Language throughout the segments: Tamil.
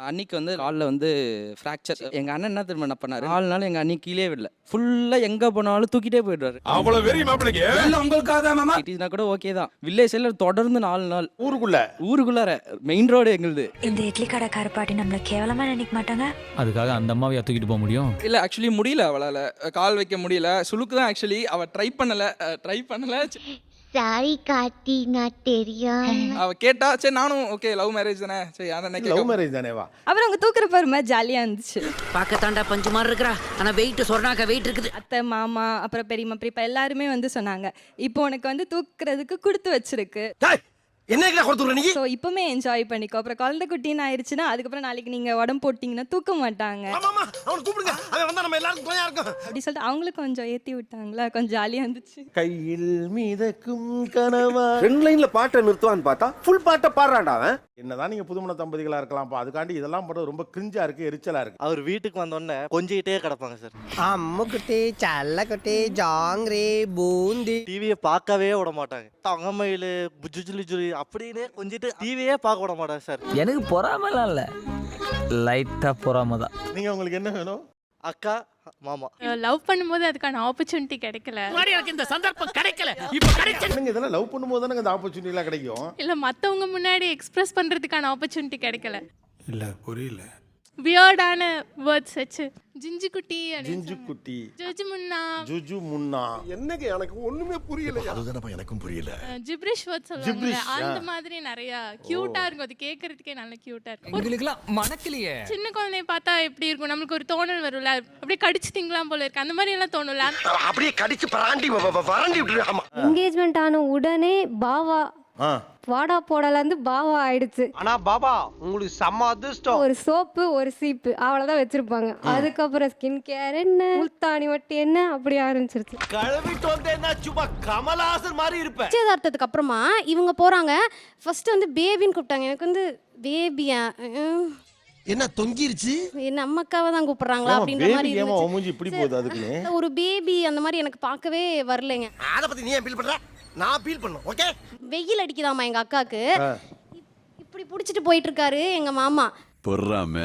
அன்னைக்கு வந்து காலில் வந்து ஃப்ராக்சர். எங்கள் அண்ணன் என்ன திரும்ப என்ன பண்ணாரு, 4 நாள் எங்கள் அண்ணி கீழே விடல. ஃபுல்லாக எங்கே போனாலும் தூக்கிட்டே போயிடுவாரு. அவ்வளவு வெறி மாப்பிளைக்கு சிட்டிஸ்னா கூட ஓகே தான். வில்லேஜ் சைடில் தொடர்ந்து 4 நாள் ஊருக்குள்ளார மெயின் ரோடு எங்களுது. இந்த இட்லி கடைக்கார பாட்டி நம்மள கேவலமா நினைக்க மாட்டாங்க. அதுக்காக அந்த அம்மாவையா தூக்கிட்டு போக முடியும்? இல்லை ஆக்சுவலி முடியல, அவளால் கால் வைக்க முடியல. சுளுக்கு தான் ஆக்சுவலி. அவள் ட்ரை பண்ணல. சாரி கார்த்தி, நான் தெரியும். அவள் கேட்டா சரி நானும் ஓகே லவ் மேரேஜ் தானே, சரி அதான் லவ் மேரேஜ் தானேவா. அப்புறம் அவங்க தூக்குற பாருமா ஜாலியா இருந்துச்சு. பார்க்கத்தாண்டா பஞ்சு மாதிரி இருக்கிறா, ஆனா வெயிட் சொன்னாக்க வெயிட் இருக்குது. அத்தை மாமா அப்புறம் பெரியம்மா பெரியப்பா எல்லாருமே வந்து சொன்னாங்க, இப்போ உனக்கு வந்து தூக்குறதுக்கு கொடுத்து வச்சிருக்கு. என்ன கொடுத்துற நீ? ஸோ இப்பவுமே என்ஜாய் பண்ணிக்கோ. அப்புறம் குழந்தை குட்டின்னு ஆயிடுச்சுன்னா அதுக்கப்புறம் நாளைக்கு நீங்க உடம்பு போட்டீங்கன்னா தூக்க மாட்டாங்க. அவனை கூப்பிடுங்க, அவன் வந்தா நம்ம எல்லாரும் துணையா இருக்கும் அப்படி சொல்லிட்டு அவங்களுக்கு கொஞ்சம் ஏத்தி விட்டாங்களா, கொஞ்சம் ஜாலியா இருந்துச்சு. கையில் மிதக்கும் கனவா. 2 லைன்ல பாட்டை நிறுத்துவான்னு பார்த்தா ஃபுல் பாட்டை பாடுறான்டா அவன். என்னதான் நீங்க புதுமண தம்பதிகளா இருக்கலாம், அதுக்காண்டி இதெல்லாம் பண்றது ரொம்ப கிரிஞ்சா இருக்கு, எரிச்சலா இருக்கு. அவர் வீட்டுக்கு வந்தோடனே கொஞ்சிக்கிட்டே கிடப்பாங்க சார். அம்முக்குட்டி சல்லக்குட்டி ஜாங்கிரி பூந்தி. டிவியை பார்க்கவே விட மாட்டாங்க. தங்கமயில் புஜுஜுலி அப்படின்னு கொஞ்சிட்டு டிவியே பார்க்க விட மாட்டாங்க சார். எனக்கு பொறாமலாம் இல்லை, லைட்டாக பொறாம தான். நீங்க உங்களுக்கு என்ன வேணும்? அக்கா மாமா. லவ் பண்ணும்போது அதுக்கான ஆப்பர்ச்சுனிட்டி கிடைக்கல. எனக்கு இந்த சந்தர்ப்பம் கிடைக்கல, இப்போ கிடைச்சது. நீங்க இதெல்லாம் லவ் பண்ணும்போது தானே இந்த ஆப்பர்ச்சுனிட்டி எல்லாம் கிடைக்கும். இல்ல மத்தவங்க முன்னாடி எக்ஸ்பிரஸ் பண்றதுக்கான ஆப்பர்ச்சுனிட்டி கிடைக்கல. இல்ல புரியல. வியர்டான வேர்ட்ஸ் வச்சு ஜிஞ்சு குட்டி, ஜிஞ்சு குட்டி, ஜுஜு முன்னா. என்னங்க எனக்கு ஒண்ணுமே புரியல. அதுதானப்பா எனக்கும் புரியல. ஜிப்ரிஷ் வேர்ட்ஸ் சொல்லுவாங்க, அந்த மாதிரி நிறைய கியூட்டா இருக்கும். அது கேக்குறதுக்கே நல்ல கியூட்டா இருக்கும். உங்களுக்குலாம் மணக்கலையே. சின்ன குழந்தைய பார்த்தா எப்படி இருக்கும், நம்மளுக்கு ஒரு தோணல் வரும்ல, அப்படியே கடிச்சு திங்கலாம் போல இருக்கு, அந்த மாதிரி எல்லாம் தோணும்ல. அப்படியே கடிச்சு பராண்டி விட்டுரு. ஆமா. என்கேஜ்மெண்ட் ஆன உடனே பாவா வாடா போடலந்து பாவா ஆயிடுச்சு. ஆனா பாபா உங்களுக்கு செம்ம அதிர்ஷ்டம். ஒரு சோப்பு ஒரு சீப்பு அவ்வளவுதான் வச்சிருப்பாங்க. அதுக்கப்புறம் ஸ்கின் கேர் என்ன, முல்தானி வட்டி என்ன, அப்படி ஆரம்பிச்சிருச்சு. கழுவிட்டு வந்தேன்னா சும்மா கமலஹாசன் மாதிரி இருப்பேன். நிச்சயதார்த்தத்துக்கு அப்புறமா இவங்க போறாங்க. ஃபர்ஸ்ட் வந்து பேபின்னு கூப்பிட்டாங்க. எனக்கு வந்து பேபியா என்ன தொங்கிருச்சு, நம்ம அக்காவை தான் கூப்பிடுறாங்களா அப்படின்ற மாதிரி மூஞ்சி இப்படி போகுது. அதுக்கு ஒரு பேபி அந்த மாதிரி எனக்கு பார்க்கவே வரலைங்க. அத பத்தி நீ ஏன் ஃபீல் பண்ற? நான் ஃபீல் பண்ணனும். ஓகே. வெயில் அடிக்குதாமா எங்க அக்காக்கு. இப்படி புடிச்சிட்டு போயிட்டு இருக்காரு எங்க மாமா. பொறாம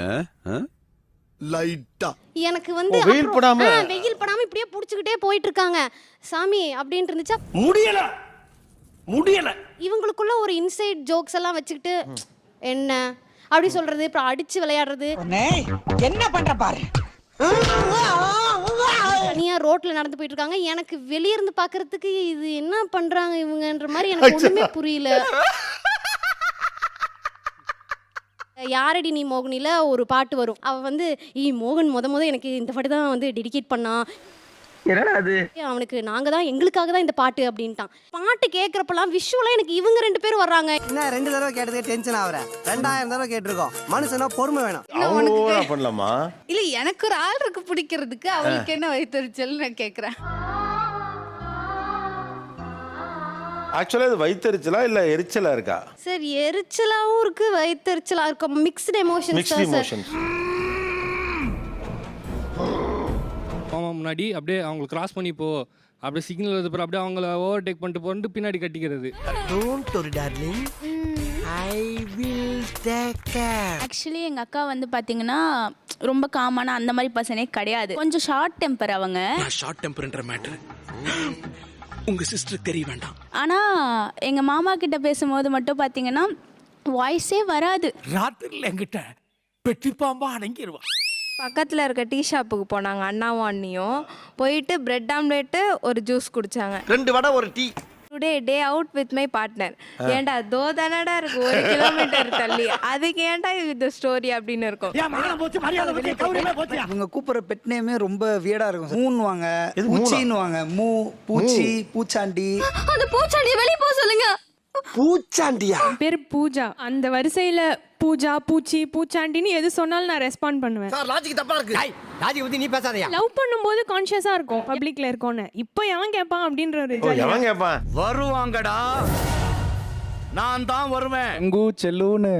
லைட்டா எனக்கு வந்து வெயில் படாம இப்படியே புடிச்சுக்கிட்டே போயிட்டு இருக்காங்க. சாமி அப்படின்ட்டு இருந்துச்சா முடியல. இவங்களுக்குள்ள ஒரு இன்சைட் ஜோக்ஸ் எல்லாம் வச்சுக்கிட்டு என்ன அப்படி சொல்றது, அப்புறம் அடிச்சு விளையாடுறது. என்ன பண்ற பாரு. தனியா ரோட்ல நடந்து போயிட்டு இருக்காங்க. எனக்கு வெளிய இருந்து பாக்குறதுக்கு இது என்ன பண்றாங்க இவங்கன்ற மாதிரி எனக்கு ஒண்ணுமே புரியல. யாரடி நீ மோகனில ஒரு பாட்டு வரும். அவ வந்து மோகன் முத எனக்கு இந்த பாட்டு தான் வந்து டெடிகேட் பண்ணா. என்னடா அது? அவனுக்கு நாங்க தான் எங்களுக்காக தான் இந்த பாட்டு அப்படின்ட்டான். பாட்டு கேட்கறப்பலாம் விஷுவலா எனக்கு இவங்க 2 பேரும் வர்றாங்க. என்ன 2 தடவை கேட்டதுக்கு டென்ஷன் ஆவற? 2000 தடவை கேட்டிருக்கோம். மனுஷனா பொறுமை வேணும். பண்ணலாமா? இல்ல எனக்கு ஒரு ஆள் இருக்கு பிடிக்கிறதுக்கு, அவளுக்கு என்ன வைத்தறிச்சல் நான் கேக்குறேன். ஆக்சுவலா இது வைத்தறிச்சலா இல்ல எரிச்சலா இருக்கா? சார் எரிச்சலாவும் இருக்கு வைத்தறிச்சலா இருக்கு. Mixed emotions. மாமா முன்னாடி அப்படியே அவங்க கிராஸ் பண்ணி போ, அப்படியே சிக்னல் வருது அப்படியே அவங்கள ஓவர்டேக் பண்ணிட்டு போட்டு பின்னாடி கட்டிக்கிறது. Don't worry darling, I will take care. Actually எங்க அக்கா வந்து பாத்தீங்கன்னா ரொம்ப காமான அந்த மாதிரி பர்சனே கிடையாது. கொஞ்சம் ஷார்ட் டெம்பர் அவங்க. ஷார்ட் டெம்பர்ன்ற மேட்டர் உங்க சிஸ்டர் தெரிய வேண்டாம். ஆனா எங்க மாமா கிட்ட பேசும்போது மட்டும் பாத்தீங்கன்னா வாய்ஸே வராது. ராத்திரில என்கிட்ட பெட்டி பாம்பா அடங்கிடுவா. பக்கத்துல இருக்க டீ ஷாப்புக்கு போனாங்க அண்ணாவும் அண்ணியும். போயிட்டு பிரெட் ஆம்லேட்டு ஒரு ஜூஸ் குடிச்சாங்க. 2 வடை ஒரு tea. Today day out with my partner. ஏன்டா தானடா இருக்கு 1 கிலோமீட்டர் தள்ளி, அதுக்கு ஏன்டா இது ஸ்டோரி அப்படின்னு இருக்கும். இவங்க கூப்பிடுற பெட் நேமே ரொம்ப வியடா இருக்கும். மூன்னுவாங்க, பூச்சின்னுவாங்க, மூ பூச்சி பூச்சாண்டி. அந்த பூச்சாண்டியை வெளிய போக சொல்லுங்க. பூச்சாண்டியா? பேர் பூஜா. அந்த வரிசையில பூஜா பூச்சி பூச்சாண்டின்னு எது சொன்னாலும் நான் ரெஸ்பாண்ட் பண்ணுவேன். சார் லாஜிக் தப்பா இருக்கு. லாஜிக் பத்தி நீ பேசாதயா. லவ் பண்ணும்போது கான்ஷியஸா இருக்கும் பப்ளிக்ல இருக்கோன்னு. இப்போ எவன் கேட்பான் அப்படின்றது. எவன் கேட்பான்? வருவாங்கடா, நான் தான் வருவேன். அங்கு செல்லுன்னு.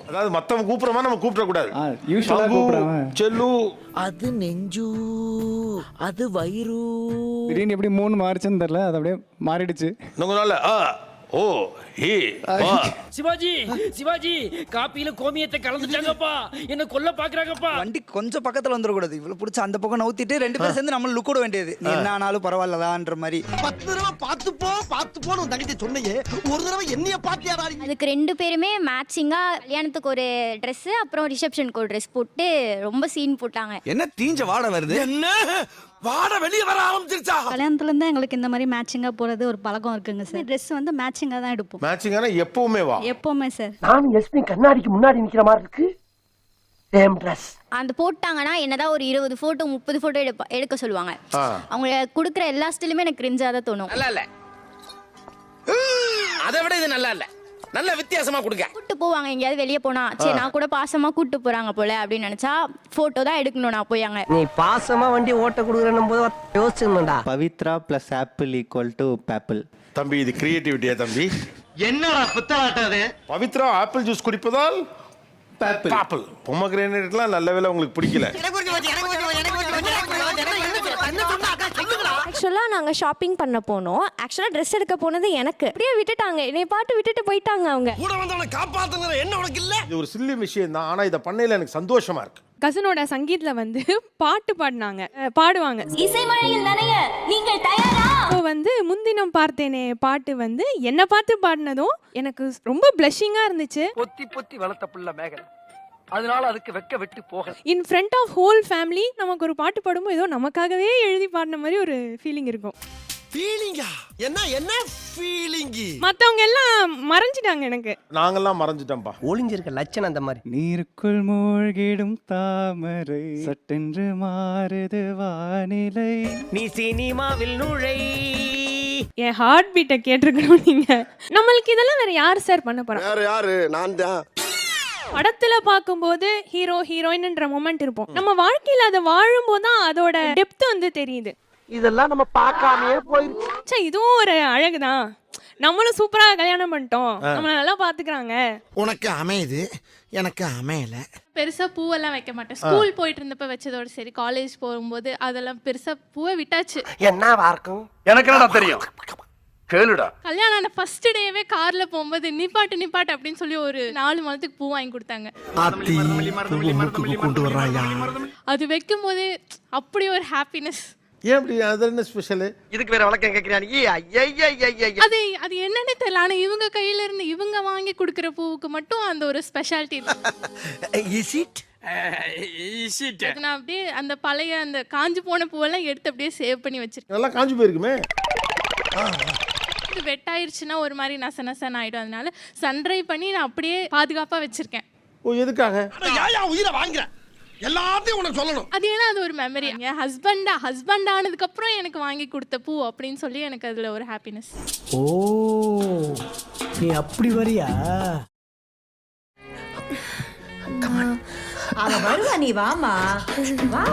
அதாவது மத்தவங்க கூப்பிடுறமா நம்ம கூப்பிட கூடாது. யூசுவலா கூப்பிடுறாங்க. செல்லு அது நெஞ்சு, அது வயிறு. திடீர்னு எப்படி 3 மாறிச்சுன்னு தெரியல, அது அப்படியே மாறிடுச்சு. கொஞ்ச நாள்ல ஓ ஹே சிவாஜி சிவாஜி காப்பியில கோமியத்தை கலந்துட்டாங்கப்பா என்ன கொல்ல பாக்குறாங்கப்பா. வண்டி கொஞ்சம் பக்கத்துல வந்துடக்கூடாது. இவ்வளவு பிடிச்சி அந்த பக்கம் நவுத்திட்டு 2 பேரும் சேர்ந்து நம்ம லுக் விட வேண்டியது. நீ என்ன ஆனாலும் பரவாயில்லதான்ற மாதிரி. 10 தடவை பார்த்து உன் தங்கச்சி சொன்னீங்க, ஒரு தடவை என்னைய பாத்தியாடா? அதுக்கு 2 பேருமே மேட்சிங்கா கல்யாணத்துக்கு ஒரு ட்ரெஸ் அப்புறம் ரிசப்ஷனுக்கு ஒரு ட்ரெஸ் போட்டு ரொம்ப சீன் போட்டாங்க. என்ன தீஞ்ச வாட வருது? என்ன வாட வெளிய வர ஆரம்பிச்சிருச்சா? கல்யாணத்துல இருந்து எங்களுக்கு இந்த மாதிரி மேட்சிங்கா போறது ஒரு பழக்கம் இருக்குங்க சார். ட்ரெஸ் வந்து மேட்சிங்கா தான் எடுப்போம். மேட்சிங்கான எப்பவுமே வா. எப்பவுமே சார். நான் எஸ்பி கண்ணாடிக்கு முன்னாடி நிக்கிற மாதிரி இருக்கு. Same dress. அந்த போட்டாங்கன்னா என்னதான் ஒரு 20 போட்டோ 30 போட்டோ எடுக்க சொல்லுவாங்க. அவங்க கொடுக்குற எல்லா ஸ்டிலுமே எனக்கு கிரிஞ்சா தான் தோணும். நல்லா இல்ல, அதை விட இது நல்லா இல்ல, நல்ல வித்தியாசமா கொடுங்க. கூட்டு போவாங்க எங்கேயாவது வெளியே போனா, சரி நான் கூட பாசமா கூட்டு போறாங்க போல அப்படின்னு நினைச்சா போட்டோ தான் எடுக்கணும். நான் போய் அங்க நீ பாசமா வண்டி ஓட்ட கொடுக்குறேன்னும் போது யோசிச்சுடா. Pavithra plus apple equal to பேப்பிள். தம்பி இது கிரியேட்டிவிட்டியா தம்பி? என்னடா புத்தாட்டாது? பவித்ரா ஆப்பிள் ஜூஸ் குடிப்பதால் ஆப்பிள் பொமக்ரேனேட்லாம் நல்ல வேளை உங்களுக்கு பிடிக்கல. ஆக்சுவலாக நாங்கள் ஷாப்பிங் பண்ண போனோம். ஆக்சுவலாக ட்ரெஸ் எடுக்க போனது எனக்கு. அப்படியே விட்டுட்டாங்க, என்னை பாட்டு விட்டுட்டு போயிட்டாங்க அவங்க. கூட வந்தவனை காப்பாத்துங்க என்ன உனக்கு இல்ல? இது ஒரு சில்லி விஷயம் தான், ஆனா இதை பண்ணையில எனக்கு சந்தோஷமா இருக்கு. கசனோட சங்கீத்ல வந்து பாட்டு பாடுவாங்க. இசைமழையில் நனைய நீங்கள் தயாரா? இப்போ வந்து முன்தினம் பார்த்தேனே பாட்டு வந்து என்னை பார்த்து பாடினதும் எனக்கு ரொம்ப பிளஷிங்கா இருந்துச்சு. பொத்தி வளர்த்த புள்ள மேகலை, அதனால அதுக்கு வெக்க விட்டு போக. In front of whole family நமக்கு ஒரு பாட்டு பாடும்போது ஏதோ நமக்காகவே எழுதி பாடின மாதிரி ஒரு ஃபீலிங் இருக்கும். ஃபீலிங்கா? என்ன ஃபீலிங்? மற்றவங்க எல்லாம் மறைஞ்சிட்டாங்க, எனக்கு நாங்கெல்லாம் மறைஞ்சிட்டோம்பா. ஒளிஞ்சிருக்க லட்சணம் அந்த மாதிரி. நீருக்குள் மூழ்கிடும் தாமரை சட்டென்று மாறுது வானிலை. நீ சினிமாவில் நுழை. என் ஹார்ட் பீட்டை கேட்டிருக்கணும் நீங்க. நம்மளுக்கு இதெல்லாம் வேற யார் சார் பண்ண போறா? யாரு? நான் தான். படத்துல பார்க்கும்போது ஹீரோ ஹீரோயின்ன்ற மொமெண்ட் இருக்கும். நம்ம வாழ்க்கையில அதை வாழும்போது தான் அதோட டெப்த் வந்து தெரியுது. இதெல்லாம் நம்ம பார்க்காமயே போயிருக்கு. சே, இதுவும் ஒரு அழகுதான். நம்மளும் சூப்பரா கல்யாணம் பண்ணிட்டோம், நம்மள நல்லா பாத்துக்கிறாங்க. உனக்கு அமையுது, எனக்கு அமையல. பெருசா பூவெல்லாம் வைக்க மாட்டேன். ஸ்கூல் போயிட்டு இருந்தப்ப வச்சதோட சரி. காலேஜ் போகும்போது அதெல்லாம் பெருசா பூவை விட்டாச்சு. என்னவா இருக்கும் எனக்கு என்னடா தெரியும்? கேளுடா. கல்யாணம் ஆன ஃபர்ஸ்ட் டேவே கார்ல போகும்போது நிப்பாட்டு அப்படின்னு சொல்லி ஒரு 4 மாதத்துக்கு பூ வாங்கி கொடுத்தாங்க. கொண்டு வர்றாயா? அது வைக்கும் போதே அப்படி ஒரு ஹாப்பினஸ். ஏன் அப்படி? அது என்ன ஸ்பெஷல்? இதுக்கு வேற வழக்கம் கேக்குறானே. அது என்னன்னு தெரியல. ஆனா இவங்க கையில இருந்து இவங்க வாங்கி கொடுக்கிற பூவுக்கு மட்டும் அந்த ஒரு ஸ்பெஷாலிட்டி இருக்கு. நான் அப்படியே அந்த பழைய அந்த காஞ்சு போன பூவெல்லாம் எடுத்து அப்படியே சேவ் பண்ணி வச்சிருக்கேன். நல்லா காஞ்சு போயிருக்குமே. இது வெட்டாயிருச்சுன்னா ஒரு மாதிரி நசன்னு ஆயிடும். அதனால சன்ட்ரை பண்ணி நான் அப்படியே பாதுகாப்பா வச்சிருக்கேன். ஓ, எதுக்காக? உயிரை வாங்குற எல்லாத்தையும் உனக்கு சொல்லணும். அது ஏன்னா அது ஒரு மெமரி. என் ஹஸ்பண்ட் ஆனதுக்கு அப்புறம் எனக்கு வாங்கி கொடுத்த பூ அப்படின்னு சொல்லி எனக்கு அதுல ஒரு ஹாப்பினஸ். ஓ, நீ அப்படி வரியா? அவ வருவா, நீ வாமா வா.